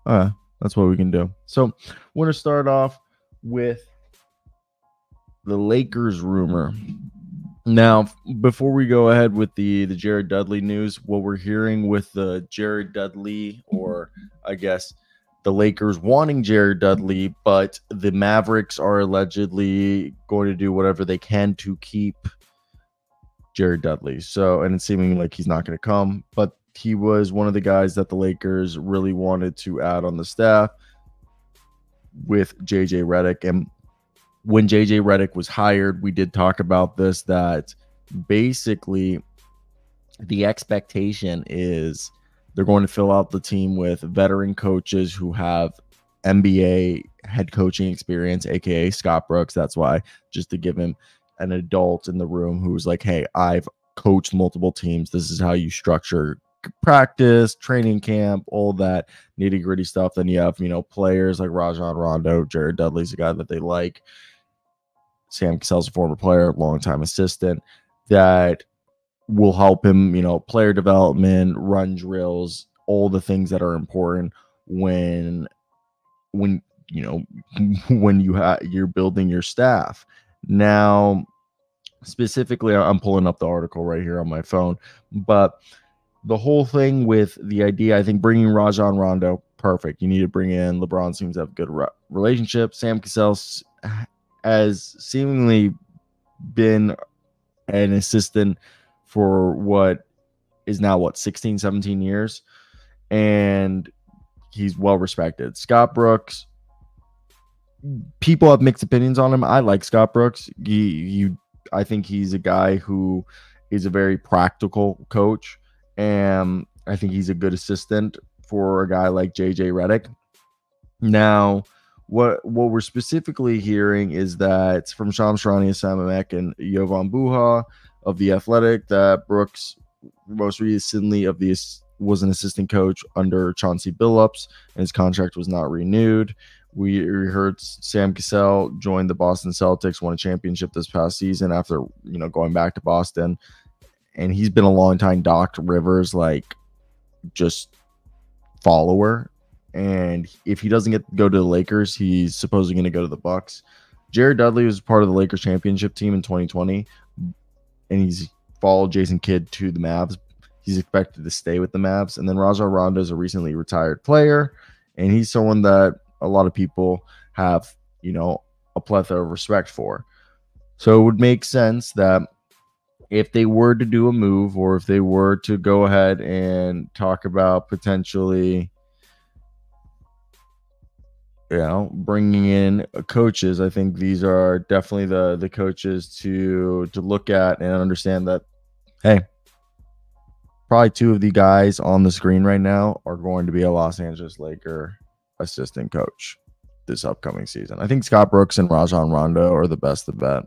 That's what we can do. So we're going to start off with the Lakers rumor. Now, before we go ahead with the Jared Dudley news, what we're hearing with the Jared Dudley, or I guess the Lakers wanting Jared Dudley, but the Mavericks are allegedly going to do whatever they can to keep Jared Dudley. So, and it's seeming like he's not going to come, but he was one of the guys that the Lakers really wanted to add on the staff with JJ Redick. And when JJ Redick was hired, we did talk about this, that basically the expectation is they're going to fill out the team with veteran coaches who have NBA head coaching experience, aka Scott Brooks. That's why, just to give him an adult in the room who's like, hey, I've coached multiple teams. This is how you structure practice, training camp, all that nitty gritty stuff. Then you have, players like Rajon Rondo. Jared Dudley's a guy that they like. Sam Cassell's a former player, longtime assistant, that will help him, player development, run drills, all the things that are important when you're building your staff. Now, specifically, I'm pulling up the article right here on my phone, but the whole thing with the idea, I think bringing Rajon Rondo, perfect. You need to bring in LeBron, seems to have a good relationship. Sam Cassell has seemingly been an assistant for what is now 16, 17 years, and he's well respected. Scott Brooks, people have mixed opinions on him. I like Scott Brooks. I think he's a guy who is a very practical coach, and I think he's a good assistant for a guy like JJ Redick. Now, what we're specifically hearing is that from Shams Charania, Samamek, and Jovan Buha of The Athletic, that Brooks most recently was an assistant coach under Chauncey Billups, and his contract was not renewed. We heard Sam Cassell joined the Boston Celtics, won a championship this past season after going back to Boston, and he's been a long time Doc Rivers just follower. And if he doesn't get to go to the Lakers, he's supposedly going to go to the Bucks. Jared Dudley was part of the Lakers championship team in 2020, and he's followed Jason Kidd to the Mavs. He's expected to stay with the Mavs. And then Rajon Rondo is a recently retired player, and he's someone that a lot of people have, a plethora of respect for. So it would make sense that if they were to do a move, or if they were to go ahead and talk about potentially bringing in coaches, I think these are definitely the coaches to look at and understand that, hey, probably two of the guys on the screen right now are going to be a Los Angeles Laker assistant coach this upcoming season. I think Scott Brooks and Rajon Rondo are the best of bet.